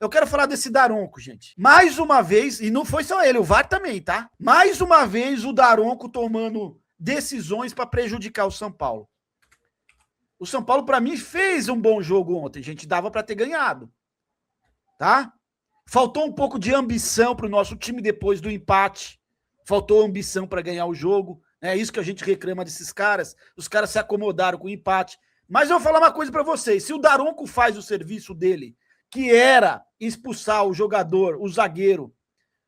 Eu quero falar desse Daronco, gente. Mais uma vez, e não foi só ele, o VAR também, tá? Mais uma vez o Daronco tomando decisões para prejudicar o São Paulo. O São Paulo, para mim, fez um bom jogo ontem. Gente, dava para ter ganhado. Tá? Faltou um pouco de ambição para o nosso time depois do empate. Faltou ambição para ganhar o jogo. É isso que a gente reclama desses caras. Os caras se acomodaram com o empate. Mas eu vou falar uma coisa para vocês. Se o Daronco faz o serviço dele, que era expulsar o jogador, o zagueiro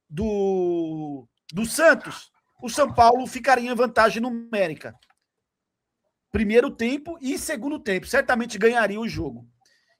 do Santos, o São Paulo ficaria em vantagem numérica. Primeiro tempo e segundo tempo. Certamente ganharia o jogo.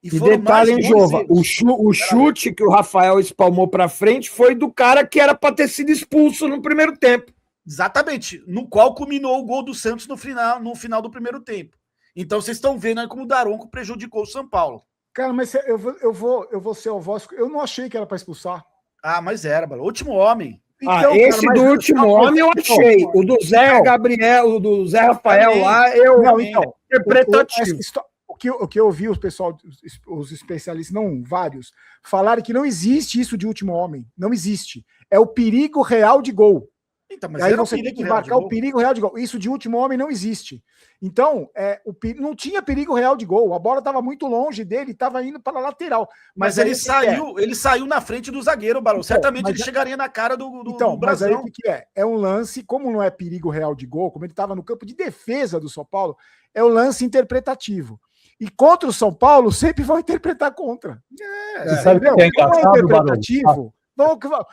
E detalhe, hein, Jova, o chute que o Rafael espalmou para frente foi do cara que era para ter sido expulso no primeiro tempo. Exatamente, no qual culminou o gol do Santos no final do primeiro tempo. Então vocês estão vendo aí como o Daronco prejudicou o São Paulo. Cara, mas eu vou ser o vosso. Eu não achei que era para expulsar. Ah, mas era, o último homem. Então, esse cara, do último homem eu achei. O do Zé Gabriel, o do Zé Rafael também. Lá, eu... Não, então, interpretativo. O que eu ouvi os pessoal, os especialistas, não vários, falarem que não existe isso de último homem. Não existe. É o perigo real de gol. Então, mas aí você tem que marcar o perigo real de gol. Isso de último homem não existe. Então, não tinha perigo real de gol. A bola estava muito longe dele, estava indo para a lateral. Mas ele saiu na frente do zagueiro, Barão. Então, certamente ele chegaria na cara do Então, mas aí o que é? É um lance, como não é perigo real de gol, como ele estava no campo de defesa do São Paulo, é um lance interpretativo. E contra o São Paulo, sempre vão interpretar contra. Sabe que é engraçado, interpretativo.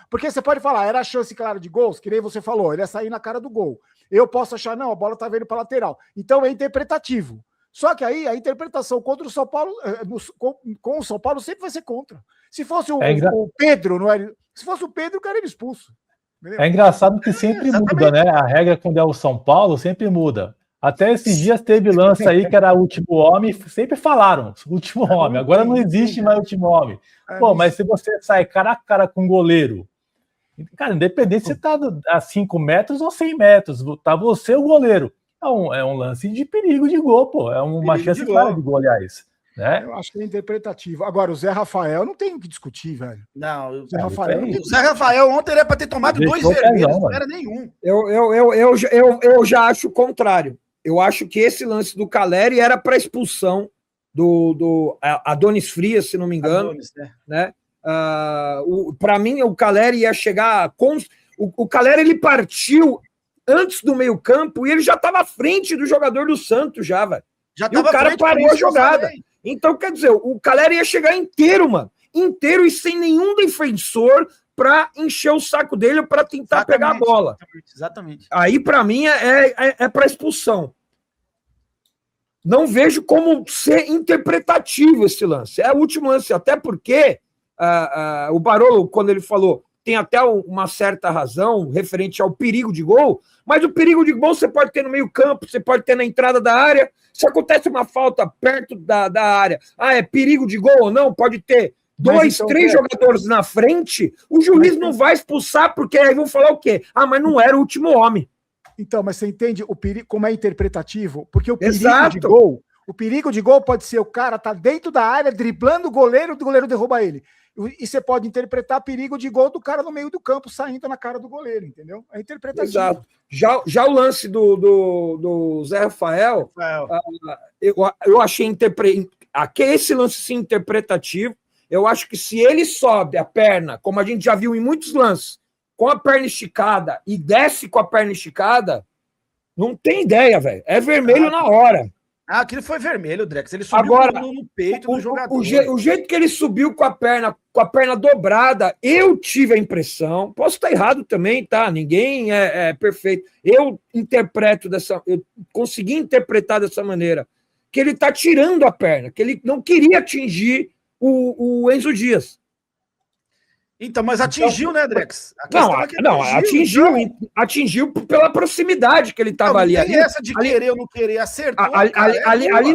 Porque você pode falar, era a chance clara de gols, que nem você falou, ele ia sair na cara do gol. Eu posso achar, não, a bola tá vindo para lateral. Então é interpretativo. Só que aí a interpretação contra o São Paulo, com o São Paulo, sempre vai ser contra. Se fosse o Pedro, não era. Se fosse o Pedro, o cara era expulso. Entendeu? É engraçado que sempre muda, né? A regra quando é o São Paulo sempre muda. Até esses dias teve lance aí que era o último homem, sempre falaram, último homem. Agora não existe mais último homem. Pô, mas se você sai cara a cara com o goleiro, cara, independente se você tá a 5 metros ou 100 metros, tá você o goleiro. É um lance de perigo de gol, pô. É uma chance clara de gol, aliás. Né? Eu acho que é interpretativo. Agora, o Zé Rafael não tem o que discutir, velho. Não, o Zé Rafael ontem era para ter tomado 2 vermelhos, não era nenhum. Eu já acho o contrário. Eu acho que esse lance do Caleri era para expulsão do Adonis Frias, se não me engano. Adonis, né? Para mim, o Caleri ia chegar... O Caleri, ele partiu antes do meio-campo e ele já estava à frente do jogador do Santos, já, velho. E o cara parou a jogada. Então, quer dizer, o Caleri ia chegar inteiro, mano. Inteiro e sem nenhum defensor para encher o saco dele para tentar pegar a bola. Exatamente. Aí, para mim, é para expulsão. Não vejo como ser interpretativo esse lance. É o último lance, até porque o Barolo, quando ele falou, tem até uma certa razão referente ao perigo de gol, mas o perigo de gol você pode ter no meio campo, você pode ter na entrada da área. Se acontece uma falta perto da área, é perigo de gol ou não? Pode ter 2, 3 jogadores na frente, o juiz não vai expulsar, porque aí vão falar o quê? Mas não era o último homem. Então, mas você entende o perigo, como é interpretativo? Porque o perigo de gol pode ser o cara tá dentro da área, driblando o goleiro derruba ele. E você pode interpretar perigo de gol do cara no meio do campo, saindo na cara do goleiro, entendeu? É interpretativo. Exato. Já o lance do Zé Rafael, eu achei esse lance sim interpretativo. Eu acho que se ele sobe a perna, como a gente já viu em muitos lances, com a perna esticada e desce com a perna esticada, não tem ideia, velho. É vermelho na hora. Aquilo foi vermelho, Drex. Ele subiu no peito do jogador. O jeito que ele subiu com a perna dobrada, eu tive a impressão, posso estar errado também, tá? Ninguém é perfeito. Eu consegui interpretar dessa maneira, que ele tá tirando a perna, que ele não queria atingir o Enzo Dias. Então, mas atingiu, né, Drex? Atingiu pela proximidade que ele estava ali. Não tem essa de querer ou não querer, acertou. Ali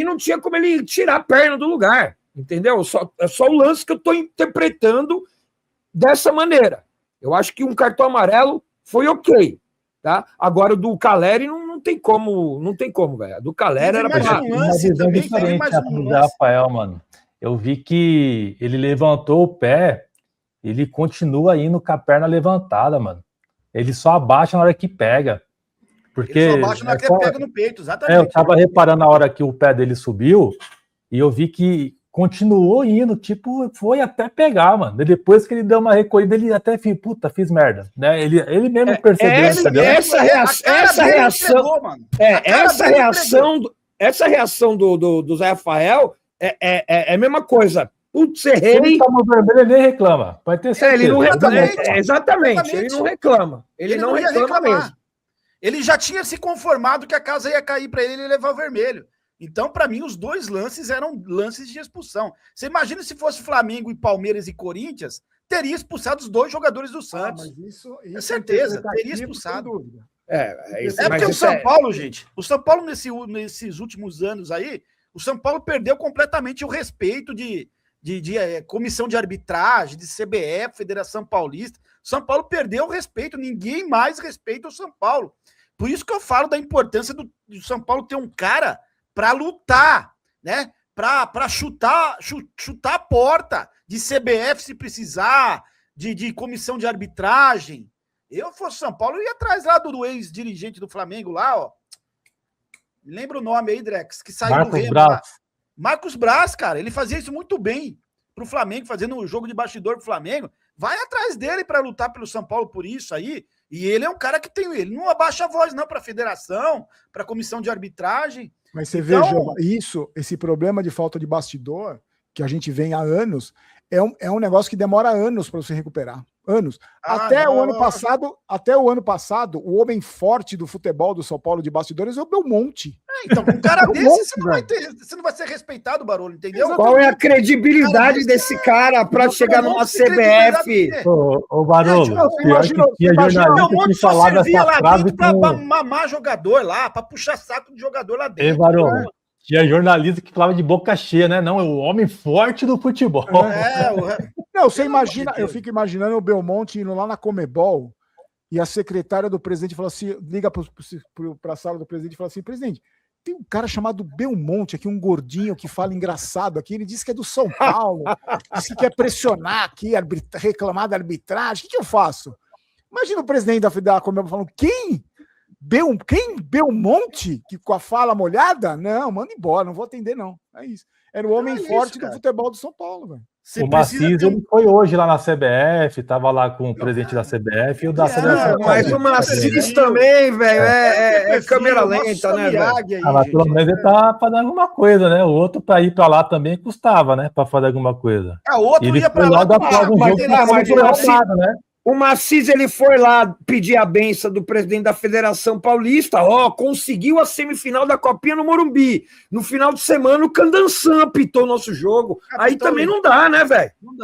não tinha como ele tirar a perna do lugar, entendeu? É só o lance que eu estou interpretando dessa maneira. Eu acho que um cartão amarelo foi ok, tá? Agora o do Caleri não tem como, velho. Do Caleri era uma visão diferente do Rafael, mano. eu vi que ele levantou o pé, ele continua indo com a perna levantada, mano. Ele só abaixa na hora que pega. Porque Ele só abaixa na hora que ele pega no peito, eu exatamente. tava reparando na hora que o pé dele subiu e eu vi que continuou indo, tipo, foi até pegar, mano. E depois que ele deu uma recolhida, ele até fiz merda, né? Ele mesmo percebeu, entendeu? Essa reação do Zé Rafael é a mesma coisa. Putz, errei. Ele toma vermelho, ele nem reclama. Vai ter certeza. Ele não reclama. Exatamente. Exatamente. Ele não reclama. Ele não ia reclama reclamar. mesmo. Ele já tinha se conformado que a casa ia cair para ele e levar o vermelho. Então, para mim, os dois lances eram lances de expulsão. Você imagina se fosse Flamengo e Palmeiras e Corinthians, teria expulsado os dois jogadores do Santos. Mas isso é certeza, teria expulsado. Porque o São Paulo, gente, o São Paulo nesses últimos anos aí, o São Paulo perdeu completamente o respeito de comissão de arbitragem, de CBF, Federação Paulista. O São Paulo perdeu o respeito, ninguém mais respeita o São Paulo. Por isso que eu falo da importância do São Paulo ter um cara para lutar, né? Para chutar a porta de CBF se precisar, de comissão de arbitragem. Eu fosse São Paulo, eu ia atrás lá do ex-dirigente do Flamengo lá, ó. Lembra o nome aí, Drex? Que saiu Marcos do Remo Braz. lá. Marcos Braz, cara, ele fazia isso muito bem pro Flamengo, fazendo um jogo de bastidor pro Flamengo. Vai atrás dele para lutar pelo São Paulo por isso aí. E ele é um cara que ele não abaixa a voz não para a federação, para a comissão de arbitragem. Mas você veja, esse problema de falta de bastidor, que a gente vem há anos, é um negócio que demora anos para você recuperar. Anos. Até o ano passado, o homem forte do futebol do São Paulo de bastidores é o Belmonte. Então, com um cara desse, você não vai ser respeitado, Barolo, entendeu? Qual é a credibilidade desse cara para chegar numa CBF? Ô Barolo, pior que tinha jornalista que falava essa frase pra mamar jogador lá, pra puxar saco de jogador lá dentro. Barolo, tinha jornalista que falava de boca cheia, né? Não, é o homem forte do futebol. Não, você imagina, eu fico imaginando o Belmonte indo lá na Comebol e a secretária do presidente fala assim, liga para a sala do presidente e fala assim, presidente, tem um cara chamado Belmonte aqui, um gordinho que fala engraçado aqui, ele disse que é do São Paulo, disse que quer pressionar aqui, reclamar da arbitragem, o que eu faço? Imagina o presidente da Comebol falando, quem? Belmonte? Que com a fala molhada? Não, manda embora, não vou atender não. É isso. Era o homem forte do futebol do São Paulo, velho. O Macis, ele foi hoje lá na CBF, tava lá com o presidente da CBF e o da Federação. Mas o Macis também, velho, é câmera lenta, né, velho? Mas pelo menos ele tá fazendo alguma coisa, né? O outro pra ir pra lá também custava, né? Pra fazer alguma coisa. O outro ia pra lá, né? O Macis, ele foi lá pedir a benção do presidente da Federação Paulista, conseguiu a semifinal da Copinha no Morumbi. No final de semana, o Candançan apitou o nosso jogo. Aí também não dá, né, velho? Não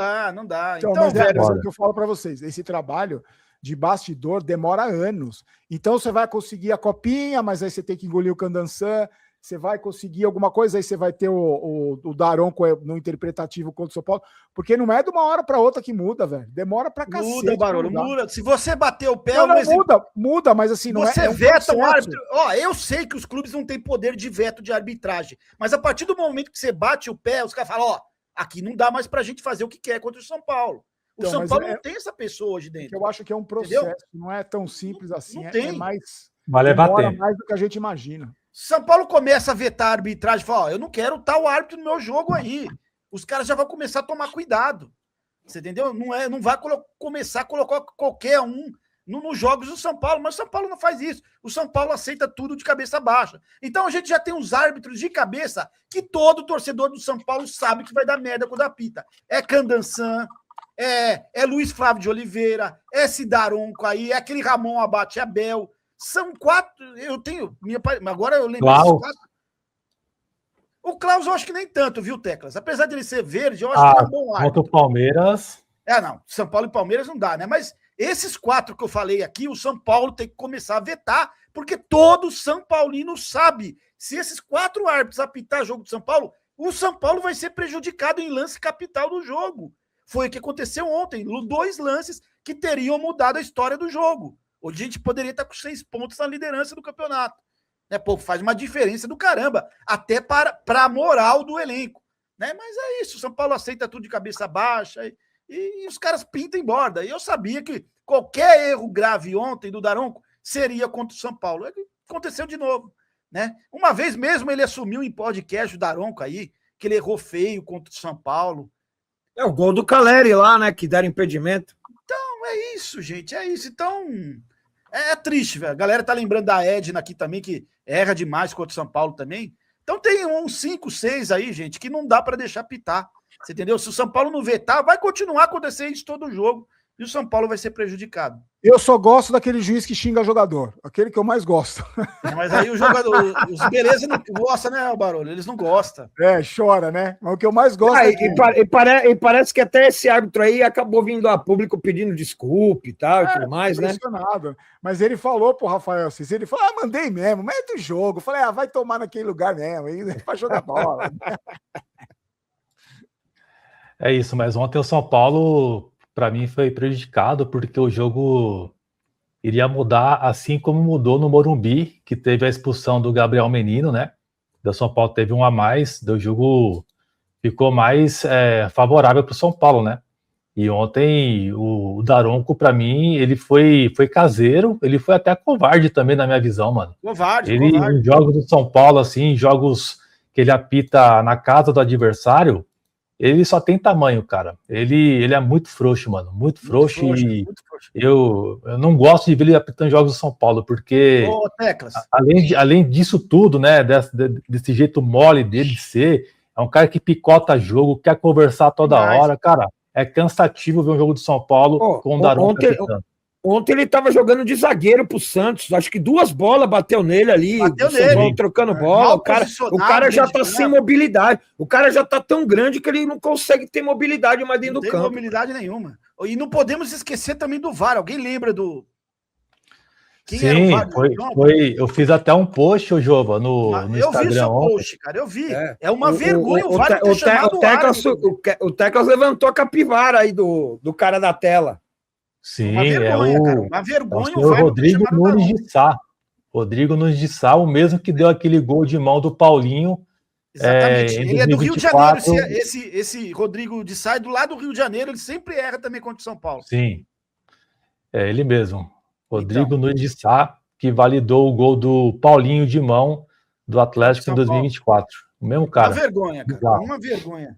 dá. Então velho, o que eu falo pra vocês, esse trabalho de bastidor demora anos. Então você vai conseguir a Copinha, mas aí você tem que engolir o Candançan, você vai conseguir alguma coisa, aí você vai ter o Daronco no interpretativo contra o São Paulo, porque não é de uma hora para outra que muda, velho. Demora pra cacete. Muda, Barolo, muda. Se você bater o pé... Muda, mas assim, não você veta um árbitro... eu sei que os clubes não têm poder de veto de arbitragem, mas a partir do momento que você bate o pé, os caras falam, aqui não dá mais pra gente fazer o que quer contra o São Paulo. O São Paulo não tem essa pessoa hoje dentro. Eu acho que é um processo, entendeu? Não é tão simples assim. Não tem. Vai levar tempo. Mais do que a gente imagina. São Paulo começa a vetar a arbitragem, fala, eu não quero tal árbitro no meu jogo aí. Os caras já vão começar a tomar cuidado. Você entendeu? Não vai começar a colocar qualquer um nos jogos do São Paulo, mas o São Paulo não faz isso. O São Paulo aceita tudo de cabeça baixa. Então a gente já tem uns árbitros de cabeça que todo torcedor do São Paulo sabe que vai dar merda quando apita. É Candançan, é Luiz Flávio de Oliveira, é Cidaronco aí, é aquele Ramon Abate Abel. São 4, eu tenho, agora eu lembro desses 4. O Klaus eu acho que nem tanto, viu, Teclas? Apesar de ele ser verde, eu acho que é um bom árbitro. Contra o Palmeiras. Não, São Paulo e Palmeiras não dá, né? Mas esses 4 que eu falei aqui, o São Paulo tem que começar a vetar, porque todo São Paulino sabe, se esses 4 árbitros apitar jogo do São Paulo, o São Paulo vai ser prejudicado em lance capital do jogo. Foi o que aconteceu ontem, 2 lances que teriam mudado a história do jogo. Hoje a gente poderia estar com 6 pontos na liderança do campeonato. Faz uma diferença do caramba, até para a moral do elenco. né? Mas é isso, o São Paulo aceita tudo de cabeça baixa e os caras pintam em borda. E eu sabia que qualquer erro grave ontem do Daronco seria contra o São Paulo. Aconteceu de novo, né? Uma vez mesmo ele assumiu em podcast o Daronco aí, que ele errou feio contra o São Paulo. É o gol do Caleri lá, né? Que deram impedimento. Então, é isso, gente, é isso. Então, é triste, velho. A galera tá lembrando da Edna aqui também, que erra demais contra o São Paulo também. Então tem uns 5, 6 aí, gente, que não dá para deixar pitar. Você entendeu? Se o São Paulo não vetar, vai continuar acontecendo isso todo jogo. E o São Paulo vai ser prejudicado. Eu só gosto daquele juiz que xinga jogador. Aquele que eu mais gosto. Mas aí o jogador, os beleza não gosta, né, Barulho? Eles não gostam. É, chora, né? Mas o que eu mais gosto é e parece que até esse árbitro aí acabou vindo a público pedindo desculpa e tal, e tudo mais, né? Mas ele falou pro Rafael Assis, ele falou, mandei mesmo, mete o jogo. Eu falei, vai tomar naquele lugar mesmo, vai jogar bola. É isso, mas ontem o São Paulo, para mim, foi prejudicado porque o jogo iria mudar, assim como mudou no Morumbi, que teve a expulsão do Gabriel Menino, né? O São Paulo teve um a mais, o jogo ficou mais favorável para o São Paulo, né? E ontem o Daronco, para mim, ele foi caseiro, ele foi até covarde também, na minha visão, mano. Covarde. Em jogos do São Paulo, assim, jogos que ele apita na casa do adversário, ele só tem tamanho, cara. Ele é muito frouxo, mano. Muito frouxo. Muito frouxo. Eu não gosto de ver ele apitando jogos do São Paulo, porque além disso tudo, né, desse jeito mole dele de ser, é um cara que picota jogo, quer conversar toda hora, cara. É cansativo ver um jogo do São Paulo com o Daronco apitando. Ontem ele estava jogando de zagueiro pro Santos. Acho que 2 bolas bateu nele ali. São Paulo trocando bola. O cara já tá sem mobilidade. O cara já tá tão grande que ele não consegue ter mobilidade mais dentro do campo. Não tem mobilidade nenhuma. E não podemos esquecer também do VAR. Alguém lembra do... Quem era o VAR? Eu fiz até um post, ô Jova, no Instagram. Eu vi seu post, cara. Eu vi. É uma vergonha o VAR ter chamado o Teclas levantou a capivara aí do cara da tela. Sim, uma vergonha, cara. Uma vergonha. O Rodrigo Nunes de Sá. Rodrigo Nunes de Sá, o mesmo que deu aquele gol de mão do Paulinho. Exatamente. Ele é do Rio de Janeiro. Esse Rodrigo de Sá é do lado do Rio de Janeiro. Ele sempre erra também contra o São Paulo. Sim. É ele mesmo. Rodrigo Nunes de Sá, que validou o gol do Paulinho de mão do Atlético em 2024. O mesmo cara. Uma vergonha, cara. Uma vergonha.